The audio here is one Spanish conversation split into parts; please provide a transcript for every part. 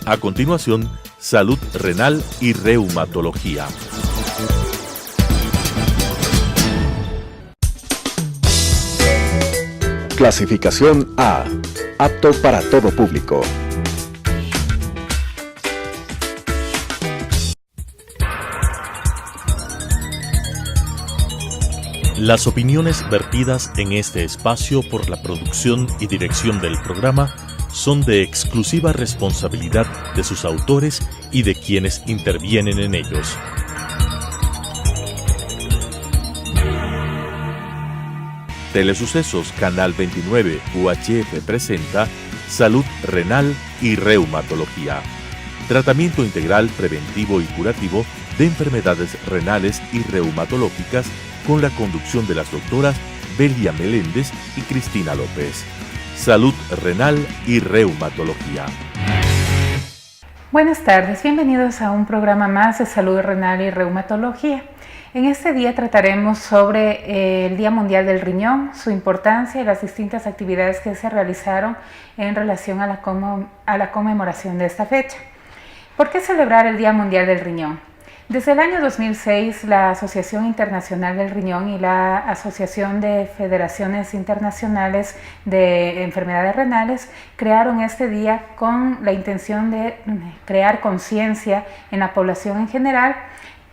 A continuación, salud renal y reumatología. Clasificación A. Apto para todo público. Las opiniones vertidas en este espacio por la producción y dirección del programa son de exclusiva responsabilidad de sus autores y de quienes intervienen en ellos. Telesucesos Canal 29 UHF presenta Salud Renal y Reumatología. Tratamiento integral preventivo y curativo de enfermedades renales y reumatológicas con la conducción de las doctoras Belia Meléndez y Cristina López. Salud renal y reumatología. Buenas tardes, bienvenidos a un programa más de salud renal y reumatología. En este día trataremos sobre el Día Mundial del Riñón, su importancia y las distintas actividades que se realizaron en relación a la conmemoración de esta fecha. ¿Por qué celebrar el Día Mundial del Riñón? Desde el año 2006, la Asociación Internacional del Riñón y la Asociación de Federaciones Internacionales de Enfermedades Renales crearon este día con la intención de crear conciencia en la población en general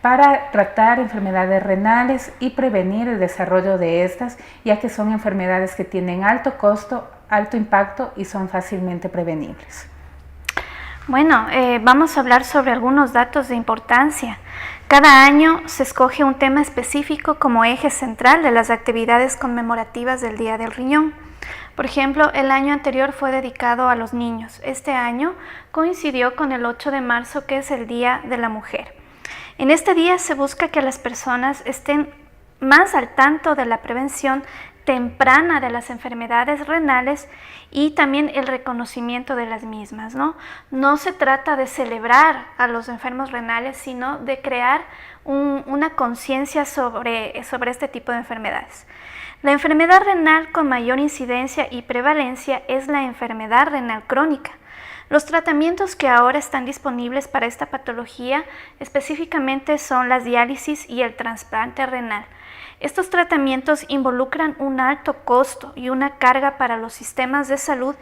para tratar enfermedades renales y prevenir el desarrollo de estas, ya que son enfermedades que tienen alto costo, alto impacto y son fácilmente prevenibles. Bueno, vamos a hablar sobre algunos datos de importancia. Cada año se escoge un tema específico como eje central de las actividades conmemorativas del Día del Riñón. Por ejemplo, el año anterior fue dedicado a los niños. Este año coincidió con el 8 de marzo, que es el Día de la Mujer. En este día se busca que las personas estén más al tanto de la prevención temprana de las enfermedades renales y también el reconocimiento de las mismas, ¿no? No se trata de celebrar a los enfermos renales, sino de crear una conciencia sobre este tipo de enfermedades. La enfermedad renal con mayor incidencia y prevalencia es la enfermedad renal crónica. Los tratamientos que ahora están disponibles para esta patología específicamente son las diálisis y el trasplante renal. Estos tratamientos involucran un alto costo y una carga para los sistemas de salud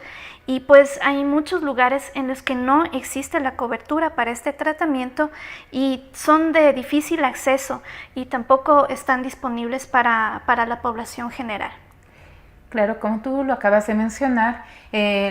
y pues hay muchos lugares en los que no existe la cobertura para este tratamiento y son de difícil acceso y tampoco están disponibles para la población general. Claro, como tú lo acabas de mencionar,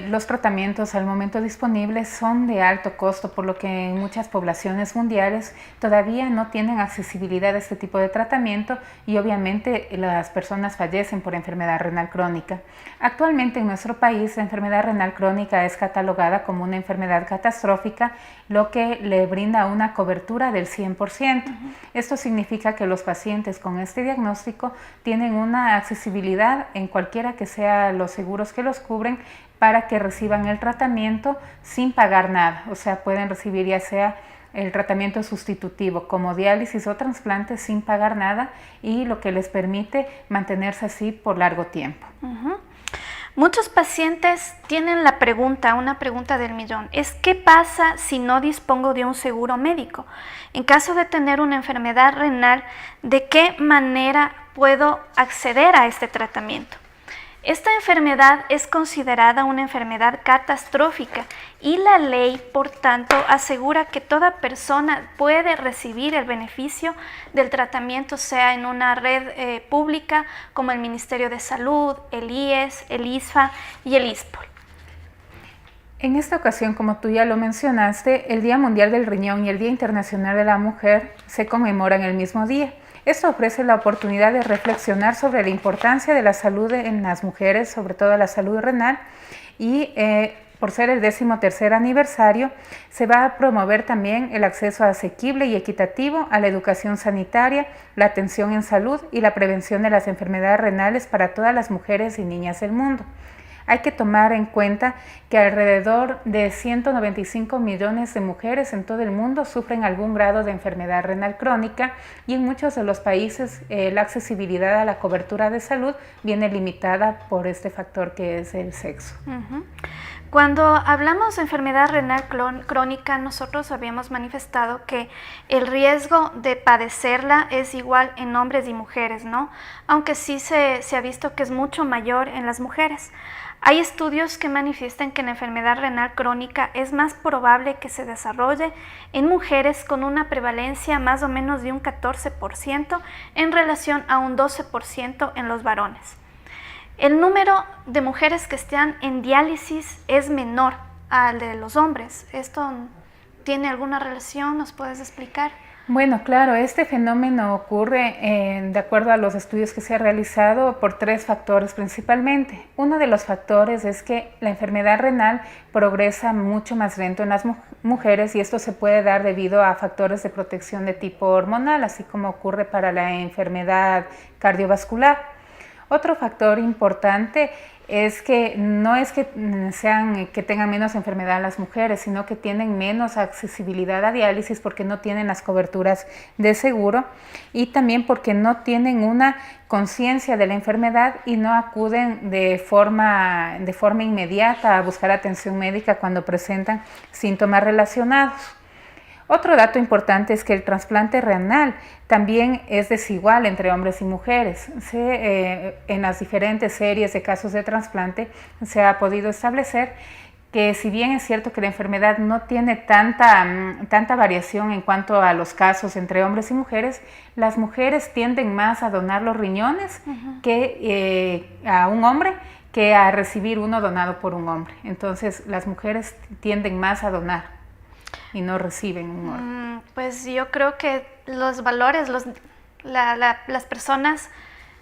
los tratamientos al momento disponibles son de alto costo, por lo que en muchas poblaciones mundiales todavía no tienen accesibilidad a este tipo de tratamiento y obviamente las personas fallecen por enfermedad renal crónica. Actualmente en nuestro país la enfermedad renal crónica es catalogada como una enfermedad catastrófica, lo que le brinda una cobertura del 100%. Esto significa que los pacientes con este diagnóstico tienen una accesibilidad en cualquiera que sea los seguros que los cubren para que reciban el tratamiento sin pagar nada. O sea, pueden recibir ya sea el tratamiento sustitutivo como diálisis o trasplante sin pagar nada y lo que les permite mantenerse así por largo tiempo. Muchos pacientes tienen una pregunta del millón, es ¿qué pasa si no dispongo de un seguro médico? En caso de tener una enfermedad renal, ¿de qué manera puedo acceder a este tratamiento? Esta enfermedad es considerada una enfermedad catastrófica y la ley, por tanto, asegura que toda persona puede recibir el beneficio del tratamiento, sea en una red pública como el Ministerio de Salud, el IES, el ISFA y el ISPOL. En esta ocasión, como tú ya lo mencionaste, el Día Mundial del Riñón y el Día Internacional de la Mujer se conmemoran el mismo día. Esto ofrece la oportunidad de reflexionar sobre la importancia de la salud en las mujeres, sobre todo la salud renal, y por ser el 13º aniversario, se va a promover también el acceso asequible y equitativo a la educación sanitaria, la atención en salud y la prevención de las enfermedades renales para todas las mujeres y niñas del mundo. Hay que tomar en cuenta que alrededor de 195 millones de mujeres en todo el mundo sufren algún grado de enfermedad renal crónica y en muchos de los países la accesibilidad a la cobertura de salud viene limitada por este factor que es el sexo. Cuando hablamos de enfermedad renal crónica, nosotros habíamos manifestado que el riesgo de padecerla es igual en hombres y mujeres, ¿no? Aunque sí se ha visto que es mucho mayor en las mujeres. Hay estudios que manifiestan que la enfermedad renal crónica es más probable que se desarrolle en mujeres con una prevalencia más o menos de un 14% en relación a un 12% en los varones. El número de mujeres que están en diálisis es menor al de los hombres. ¿Esto tiene alguna relación? ¿Nos puedes explicar? Bueno, claro, este fenómeno ocurre de acuerdo a los estudios que se han realizado por 3 factores principalmente. Uno de los factores es que la enfermedad renal progresa mucho más lento en las mujeres y esto se puede dar debido a factores de protección de tipo hormonal, así como ocurre para la enfermedad cardiovascular. Otro factor importante es que no es que tengan menos enfermedad las mujeres, sino que tienen menos accesibilidad a diálisis porque no tienen las coberturas de seguro y también porque no tienen una conciencia de la enfermedad y no acuden de forma inmediata a buscar atención médica cuando presentan síntomas relacionados. Otro dato importante es que el trasplante renal también es desigual entre hombres y mujeres. En las diferentes series de casos de trasplante se ha podido establecer que si bien es cierto que la enfermedad no tiene tanta variación en cuanto a los casos entre hombres y mujeres, las mujeres tienden más a donar los riñones que a un hombre que a recibir uno donado por un hombre. Entonces las mujeres tienden más a donar y no reciben un órgano. Pues yo creo que los valores, las personas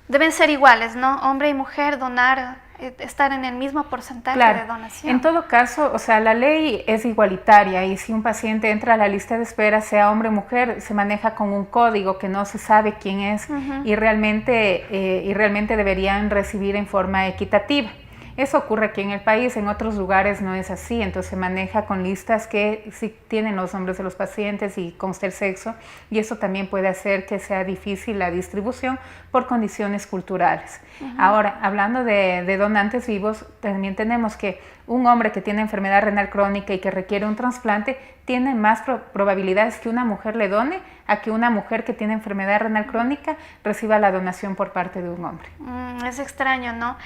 deben ser iguales, ¿no? Hombre y mujer, donar, estar en el mismo porcentaje de donación. En todo caso, o sea, la ley es igualitaria y si un paciente entra a la lista de espera, sea hombre o mujer, se maneja con un código que no se sabe quién es y realmente deberían recibir en forma equitativa. Eso ocurre aquí en el país, en otros lugares no es así, entonces se maneja con listas que sí tienen los nombres de los pacientes y consta el sexo, y eso también puede hacer que sea difícil la distribución por condiciones culturales. Ahora, hablando de donantes vivos, también tenemos que un hombre que tiene enfermedad renal crónica y que requiere un trasplante tiene más probabilidades que una mujer le done a que una mujer que tiene enfermedad renal crónica reciba la donación por parte de un hombre. Es extraño, ¿no?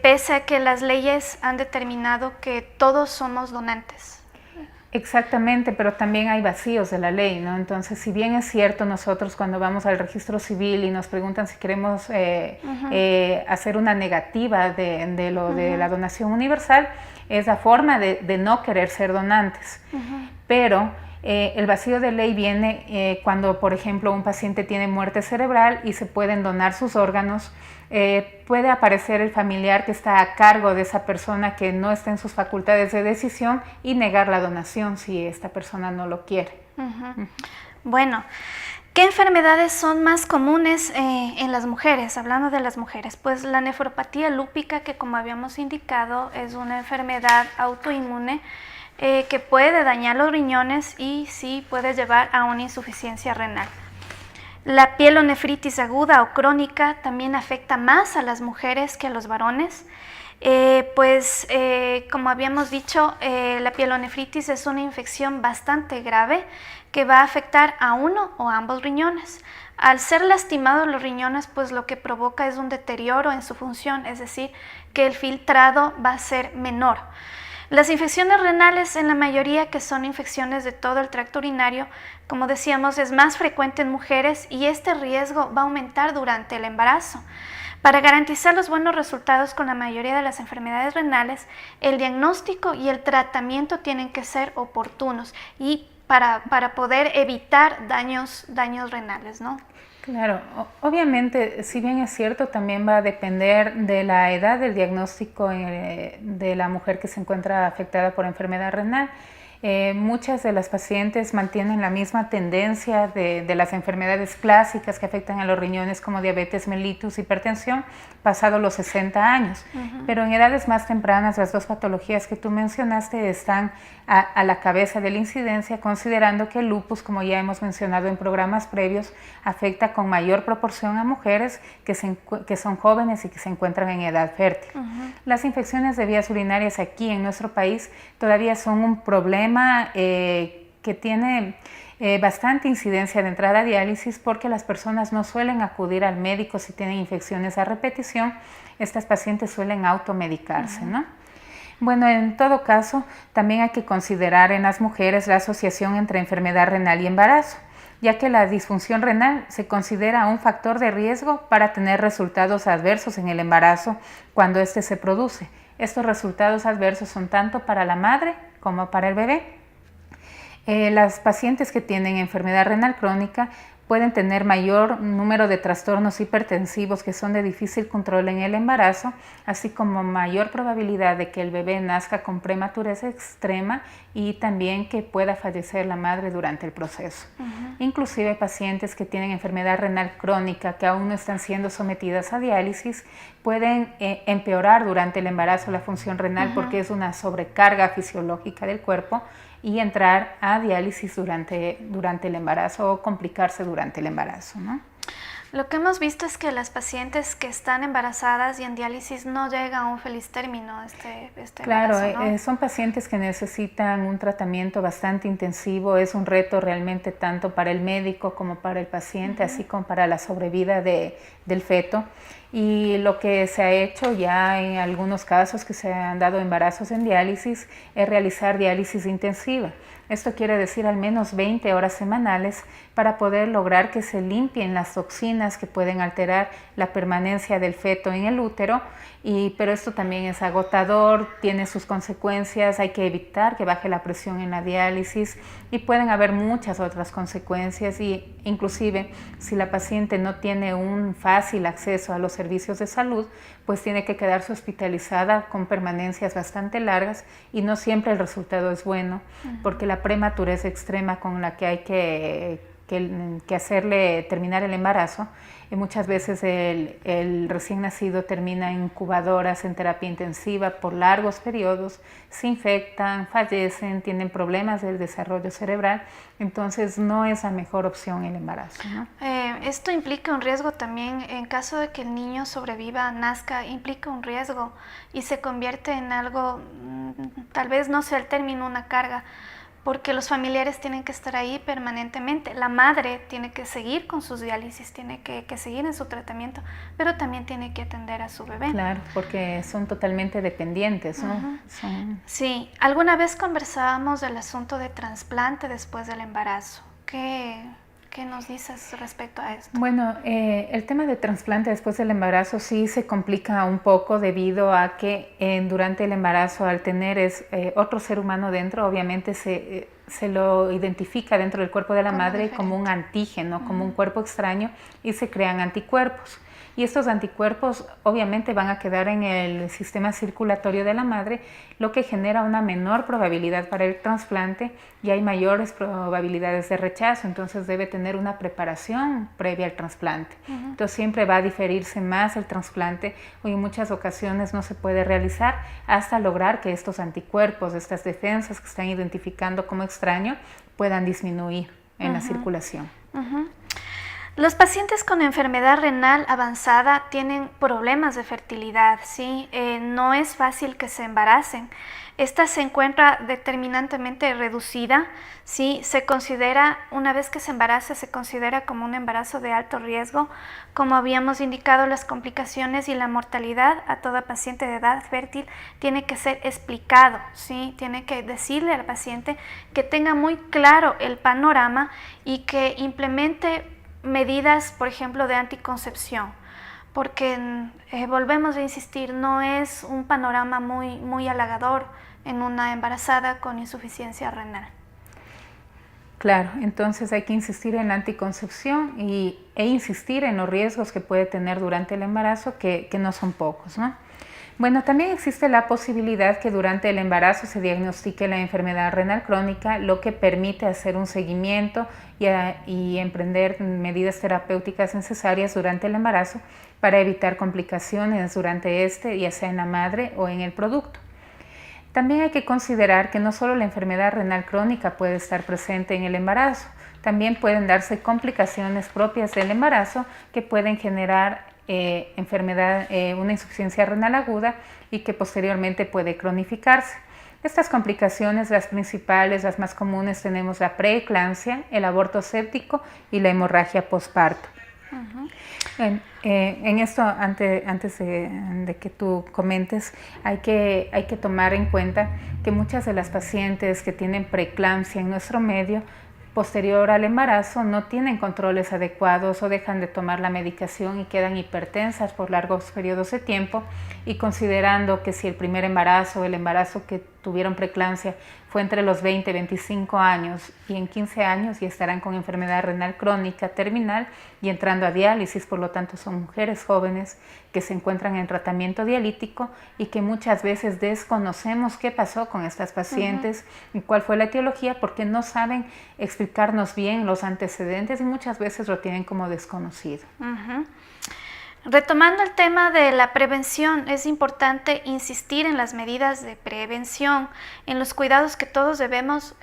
Pese a que las leyes han determinado que todos somos donantes. Exactamente, pero también hay vacíos de la ley, ¿no? Entonces, si bien es cierto, nosotros cuando vamos al registro civil y nos preguntan si queremos hacer una negativa de la donación universal, es la forma de no querer ser donantes. Pero el vacío de ley viene cuando, por ejemplo, un paciente tiene muerte cerebral y se pueden donar sus órganos. Puede aparecer el familiar que está a cargo de esa persona que no está en sus facultades de decisión y negar la donación si esta persona no lo quiere. Bueno, ¿qué enfermedades son más comunes en las mujeres? Hablando de las mujeres, pues la nefropatía lúpica, que como habíamos indicado es una enfermedad autoinmune que puede dañar los riñones y sí puede llevar a una insuficiencia renal. La pielonefritis aguda o crónica también afecta más a las mujeres que a los varones. Como habíamos dicho, la pielonefritis es una infección bastante grave que va a afectar a uno o ambos riñones. Al ser lastimados los riñones, pues lo que provoca es un deterioro en su función, es decir, que el filtrado va a ser menor. Las infecciones renales, en la mayoría que son infecciones de todo el tracto urinario, como decíamos, es más frecuente en mujeres y este riesgo va a aumentar durante el embarazo. Para garantizar los buenos resultados con la mayoría de las enfermedades renales, el diagnóstico y el tratamiento tienen que ser oportunos y para poder evitar daños renales, ¿no? Claro, obviamente, si bien es cierto, también va a depender de la edad del diagnóstico de la mujer que se encuentra afectada por enfermedad renal. Muchas de las pacientes mantienen la misma tendencia de las enfermedades clásicas que afectan a los riñones como diabetes mellitus, hipertensión, pasado los 60 años. Pero en edades más tempranas las dos patologías que tú mencionaste están a la cabeza de la incidencia, considerando que el lupus, como ya hemos mencionado en programas previos, afecta con mayor proporción a mujeres que son jóvenes y que se encuentran en edad fértil. Las infecciones de vías urinarias aquí en nuestro país todavía son un problema que tiene bastante incidencia de entrada a diálisis, porque las personas no suelen acudir al médico si tienen infecciones a repetición. Estas pacientes suelen automedicarse, ¿no? Bueno, en todo caso, también hay que considerar en las mujeres la asociación entre enfermedad renal y embarazo, ya que la disfunción renal se considera un factor de riesgo para tener resultados adversos en el embarazo cuando éste se produce. Estos resultados adversos son tanto para la madre como para el bebé. Las pacientes que tienen enfermedad renal crónica pueden tener mayor número de trastornos hipertensivos que son de difícil control en el embarazo, así como mayor probabilidad de que el bebé nazca con prematurez extrema y también que pueda fallecer la madre durante el proceso. Inclusive pacientes que tienen enfermedad renal crónica que aún no están siendo sometidas a diálisis pueden empeorar durante el embarazo la función renal porque es una sobrecarga fisiológica del cuerpo, y entrar a diálisis durante el embarazo o complicarse durante el embarazo, ¿no? Lo que hemos visto es que las pacientes que están embarazadas y en diálisis no llegan a un feliz término Claro, embarazo, ¿no? Son pacientes que necesitan un tratamiento bastante intensivo. Es un reto realmente tanto para el médico como para el paciente, así como para la sobrevida del feto. Y lo que se ha hecho ya en algunos casos que se han dado embarazos en diálisis es realizar diálisis intensiva. Esto quiere decir al menos 20 horas semanales para poder lograr que se limpien las toxinas que pueden alterar la permanencia del feto en el útero, pero esto también es agotador, tiene sus consecuencias, hay que evitar que baje la presión en la diálisis y pueden haber muchas otras consecuencias, y inclusive si la paciente no tiene un fácil acceso a los servicios de salud, pues tiene que quedarse hospitalizada con permanencias bastante largas, y no siempre el resultado es bueno, porque la prematurez extrema con la que hay que hacerle terminar el embarazo, muchas veces el recién nacido termina en incubadoras en terapia intensiva por largos periodos, se infectan, fallecen, tienen problemas del desarrollo cerebral, entonces no es la mejor opción el embarazo, ¿no? Esto implica un riesgo también en caso de que el niño sobreviva, nazca, implica un riesgo y se convierte en algo, tal vez no sea el término, una carga, porque los familiares tienen que estar ahí permanentemente. La madre tiene que seguir con sus diálisis, tiene que seguir en su tratamiento, pero también tiene que atender a su bebé. Claro, porque son totalmente dependientes, ¿no? Sí, alguna vez conversábamos del asunto de trasplante después del embarazo. ¿Qué nos dices respecto a esto? Bueno, el tema de trasplante después del embarazo sí se complica un poco debido a que durante el embarazo, al tener otro ser humano dentro, obviamente se lo identifica dentro del cuerpo de la madre como un antígeno, como un cuerpo extraño, y se crean anticuerpos. Y estos anticuerpos obviamente van a quedar en el sistema circulatorio de la madre, lo que genera una menor probabilidad para el trasplante y hay mayores probabilidades de rechazo. Entonces debe tener una preparación previa al trasplante. Entonces siempre va a diferirse más el trasplante, o en muchas ocasiones no se puede realizar hasta lograr que estos anticuerpos, estas defensas que están identificando como extraño, puedan disminuir en la circulación. Los pacientes con enfermedad renal avanzada tienen problemas de fertilidad, ¿sí? No es fácil que se embaracen. Esta se encuentra determinantemente reducida, ¿sí? Se considera, una vez que se embaraza, se considera como un embarazo de alto riesgo. Como habíamos indicado, las complicaciones y la mortalidad a toda paciente de edad fértil tiene que ser explicado, ¿sí? Tiene que decirle al paciente que tenga muy claro el panorama y que implemente medidas, por ejemplo, de anticoncepción, porque volvemos a insistir, no es un panorama muy halagador en una embarazada con insuficiencia renal. Claro, entonces hay que insistir en la anticoncepción e insistir en los riesgos que puede tener durante el embarazo, que no son pocos, ¿no? Bueno, también existe la posibilidad que durante el embarazo se diagnostique la enfermedad renal crónica, lo que permite hacer un seguimiento y emprender medidas terapéuticas necesarias durante el embarazo para evitar complicaciones durante este, ya sea en la madre o en el producto. También hay que considerar que no solo la enfermedad renal crónica puede estar presente en el embarazo, también pueden darse complicaciones propias del embarazo que pueden generar una insuficiencia renal aguda y que posteriormente puede cronificarse. Estas complicaciones, las principales, las más comunes, tenemos la preeclampsia, el aborto séptico y la hemorragia posparto. En esto, antes de que tú comentes, hay que tomar en cuenta que muchas de las pacientes que tienen preeclampsia en nuestro medio, posterior al embarazo, no tienen controles adecuados o dejan de tomar la medicación y quedan hipertensas por largos periodos de tiempo, y considerando que si el primer embarazo o el embarazo que tuvieron preeclampsia fue entre los 20 y 25 años y en 15 años ya estarán con enfermedad renal crónica terminal y entrando a diálisis, por lo tanto son mujeres jóvenes que se encuentran en tratamiento dialítico y que muchas veces desconocemos qué pasó con estas pacientes y cuál fue la etiología, porque no saben explicarnos bien los antecedentes y muchas veces lo tienen como desconocido. Retomando el tema de la prevención, es importante insistir en las medidas de prevención, en los cuidados que todos debemos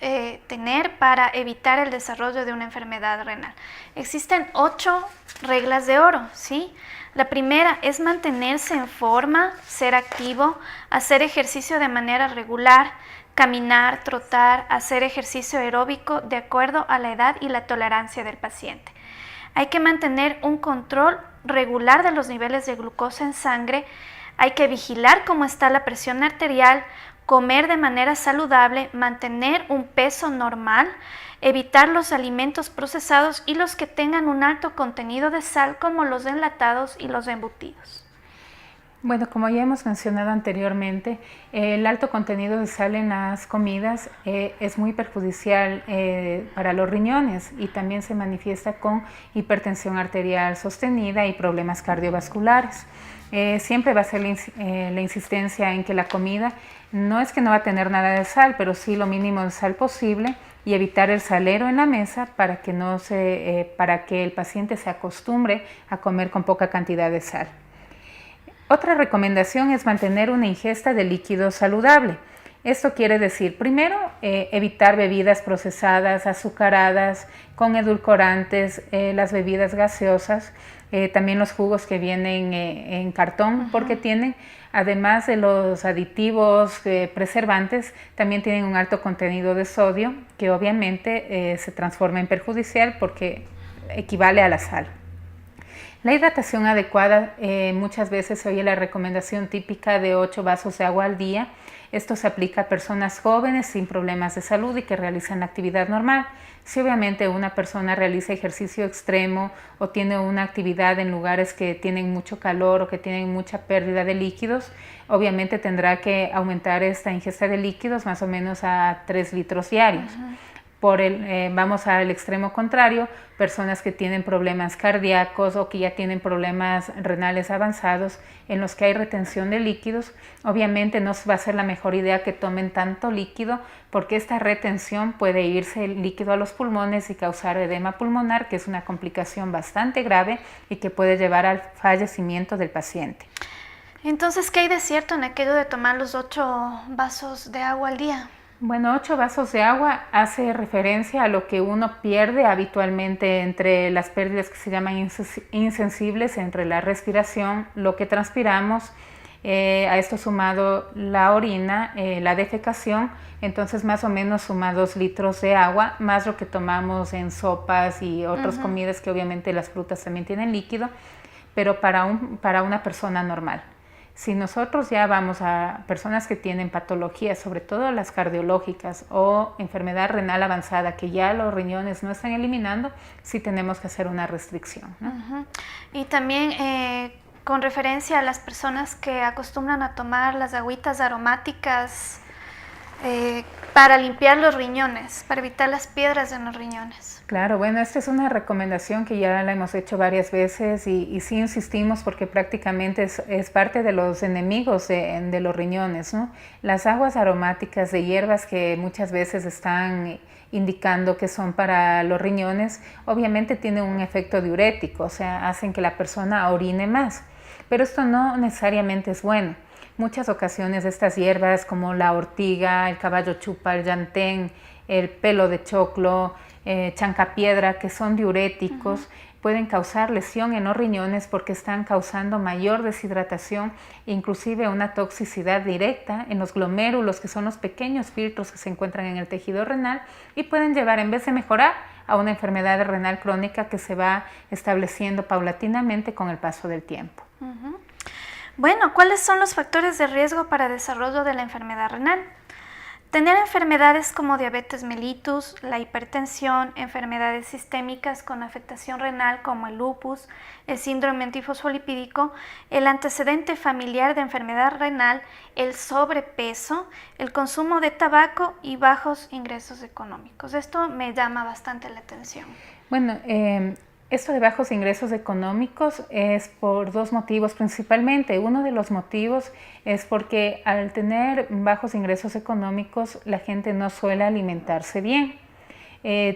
tener para evitar el desarrollo de una enfermedad renal. Existen 8 reglas de oro, ¿sí? La primera es mantenerse en forma, ser activo, hacer ejercicio de manera regular, caminar, trotar, hacer ejercicio aeróbico de acuerdo a la edad y la tolerancia del paciente. Hay que mantener un control regular de los niveles de glucosa en sangre, hay que vigilar cómo está la presión arterial, comer de manera saludable, mantener un peso normal, evitar los alimentos procesados y los que tengan un alto contenido de sal, como los enlatados y los embutidos. Bueno, como ya hemos mencionado anteriormente, el alto contenido de sal en las comidas es muy perjudicial para los riñones y también se manifiesta con hipertensión arterial sostenida y problemas cardiovasculares. Siempre va a ser la insistencia en que la comida no es que no va a tener nada de sal, pero sí lo mínimo de sal posible, y evitar el salero en la mesa para que el paciente se acostumbre a comer con poca cantidad de sal. Otra recomendación es mantener una ingesta de líquido saludable. Esto quiere decir, primero, evitar bebidas procesadas, azucaradas, con edulcorantes, las bebidas gaseosas, también los jugos que vienen en cartón, porque tienen, además de los aditivos preservantes, también tienen un alto contenido de sodio, que obviamente se transforma en perjudicial porque equivale a la sal. La hidratación adecuada, muchas veces se oye la recomendación típica de 8 vasos de agua al día. Esto se aplica a personas jóvenes sin problemas de salud y que realizan actividad normal. Si obviamente una persona realiza ejercicio extremo o tiene una actividad en lugares que tienen mucho calor o que tienen mucha pérdida de líquidos, obviamente tendrá que aumentar esta ingesta de líquidos más o menos a 3 litros diarios. Vamos al extremo contrario, personas que tienen problemas cardíacos o que ya tienen problemas renales avanzados en los que hay retención de líquidos, obviamente no va a ser la mejor idea que tomen tanto líquido, porque esta retención puede irse el líquido a los pulmones y causar edema pulmonar, que es una complicación bastante grave y que puede llevar al fallecimiento del paciente. Entonces, ¿qué hay de cierto en aquello de tomar los 8 vasos de agua al día? Bueno, 8 vasos de agua hace referencia a lo que uno pierde habitualmente entre las pérdidas que se llaman insensibles, entre la respiración, lo que transpiramos, a esto sumado la orina, la defecación, entonces más o menos suma 2 litros de agua, más lo que tomamos en sopas y otras comidas, que obviamente las frutas también tienen líquido, pero para una persona normal. Si nosotros ya vamos a personas que tienen patologías, sobre todo las cardiológicas o enfermedad renal avanzada, que ya los riñones no están eliminando, sí tenemos que hacer una restricción, ¿no? Y también con referencia a las personas que acostumbran a tomar las agüitas aromáticas, para limpiar los riñones, para evitar las piedras en los riñones? Claro, bueno, esta es una recomendación que ya la hemos hecho varias veces y sí insistimos porque prácticamente es parte de los enemigos de los riñones, ¿no? Las aguas aromáticas de hierbas que muchas veces están indicando que son para los riñones, obviamente tienen un efecto diurético, o sea, hacen que la persona orine más, pero esto no necesariamente es bueno. Muchas ocasiones estas hierbas como la ortiga, el caballo chupa, el llantén, el pelo de choclo, chancapiedra, que son diuréticos, pueden causar lesión en los riñones porque están causando mayor deshidratación, inclusive una toxicidad directa en los glomérulos, que son los pequeños filtros que se encuentran en el tejido renal, y pueden llevar, en vez de mejorar, a una enfermedad renal crónica que se va estableciendo paulatinamente con el paso del tiempo. Bueno, ¿cuáles son los factores de riesgo para el desarrollo de la enfermedad renal? Tener enfermedades como diabetes mellitus, la hipertensión, enfermedades sistémicas con afectación renal como el lupus, el síndrome antifosfolipídico, el antecedente familiar de enfermedad renal, el sobrepeso, el consumo de tabaco y bajos ingresos económicos. Esto me llama bastante la atención. Bueno, esto de bajos ingresos económicos es por dos motivos principalmente. Uno de los motivos es porque al tener bajos ingresos económicos la gente no suele alimentarse bien.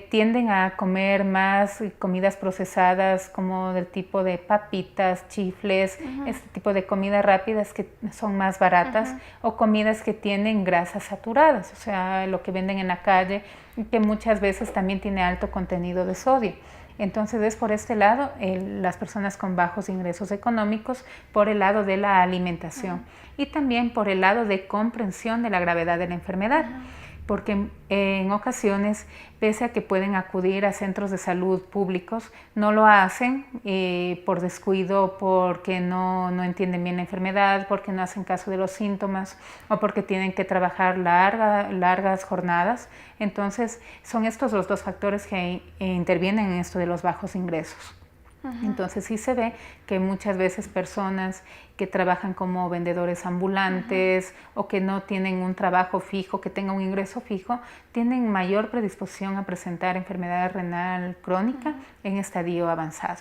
Tienden a comer más comidas procesadas como del tipo de papitas, chifles, este tipo de comidas rápidas que son más baratas, o comidas que tienen grasas saturadas, o sea, lo que venden en la calle, que muchas veces también tiene alto contenido de sodio. Entonces es por este lado, las personas con bajos ingresos económicos, por el lado de la alimentación y también por el lado de comprensión de la gravedad de la enfermedad. Porque en ocasiones, pese a que pueden acudir a centros de salud públicos, no lo hacen por descuido, porque no entienden bien la enfermedad, porque no hacen caso de los síntomas o porque tienen que trabajar largas jornadas. Entonces, son estos los dos factores que intervienen en esto de los bajos ingresos. Entonces sí se ve que muchas veces personas que trabajan como vendedores ambulantes o que no tienen un trabajo fijo, que tengan un ingreso fijo, tienen mayor predisposición a presentar enfermedad renal crónica en estadio avanzado.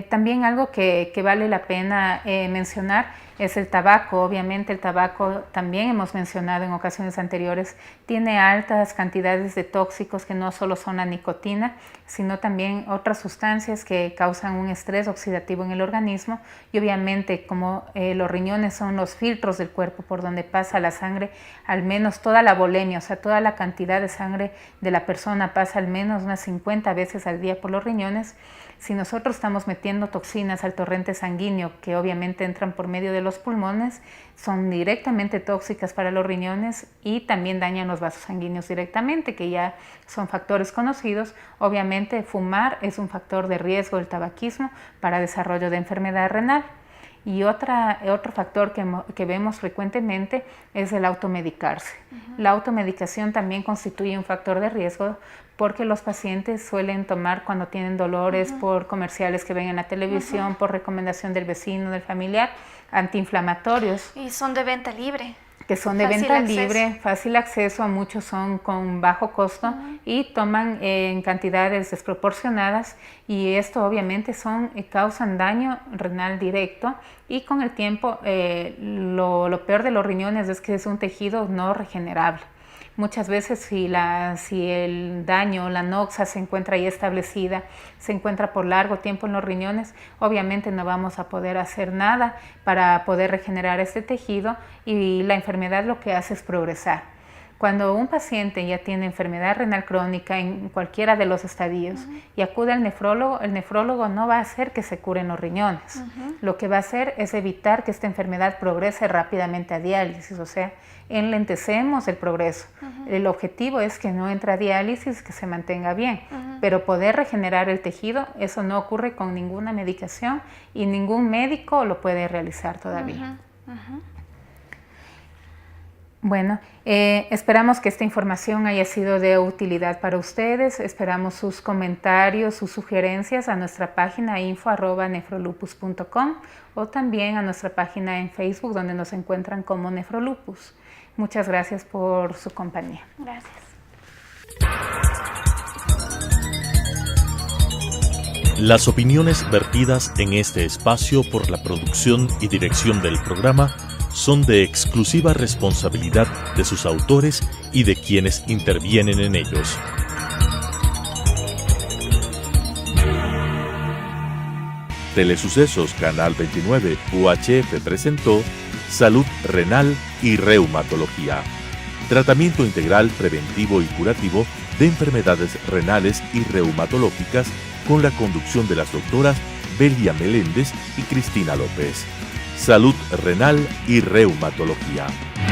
También algo que vale la pena mencionar es el tabaco. Obviamente el tabaco, también hemos mencionado en ocasiones anteriores, tiene altas cantidades de tóxicos que no solo son la nicotina, sino también otras sustancias que causan un estrés oxidativo en el organismo, y obviamente como los riñones son los filtros del cuerpo por donde pasa la sangre, al menos toda la volemia, o sea, toda la cantidad de sangre de la persona pasa al menos unas 50 veces al día por los riñones. Si nosotros estamos metiendo toxinas al torrente sanguíneo, que obviamente entran por medio de los pulmones, son directamente tóxicas para los riñones y también dañan los vasos sanguíneos directamente, que ya son factores conocidos. Obviamente fumar es un factor de riesgo, el tabaquismo, para desarrollo de enfermedad renal. Y otro factor que vemos frecuentemente es el automedicarse. La automedicación también constituye un factor de riesgo porque los pacientes suelen tomar cuando tienen dolores por comerciales que ven en la televisión, por recomendación del vecino, del familiar, antiinflamatorios. Y son de venta libre. Que son de venta libre, fácil acceso, a muchos son con bajo costo y toman en cantidades desproporcionadas, y esto obviamente causan daño renal directo, y con el tiempo lo peor de los riñones es que es un tejido no regenerable. Muchas veces si el daño, la noxa se encuentra ahí establecida, se encuentra por largo tiempo en los riñones, obviamente no vamos a poder hacer nada para poder regenerar este tejido, y la enfermedad lo que hace es progresar. Cuando un paciente ya tiene enfermedad renal crónica en cualquiera de los estadios y acude al nefrólogo, el nefrólogo no va a hacer que se curen los riñones. Lo que va a hacer es evitar que esta enfermedad progrese rápidamente a diálisis, o sea, enlentecemos el progreso. El objetivo es que no entre a diálisis, que se mantenga bien, pero poder regenerar el tejido, eso no ocurre con ninguna medicación y ningún médico lo puede realizar todavía. Bueno, esperamos que esta información haya sido de utilidad para ustedes. Esperamos sus comentarios, sus sugerencias a nuestra página info@nefrolupus.com o también a nuestra página en Facebook, donde nos encuentran como Nefrolupus. Muchas gracias por su compañía. Gracias. Las opiniones vertidas en este espacio por la producción y dirección del programa son de exclusiva responsabilidad de sus autores y de quienes intervienen en ellos. Telesucesos Canal 29 UHF presentó Salud Renal y Reumatología. Tratamiento integral preventivo y curativo de enfermedades renales y reumatológicas con la conducción de las doctoras Belia Meléndez y Cristina López. Salud Renal y Reumatología.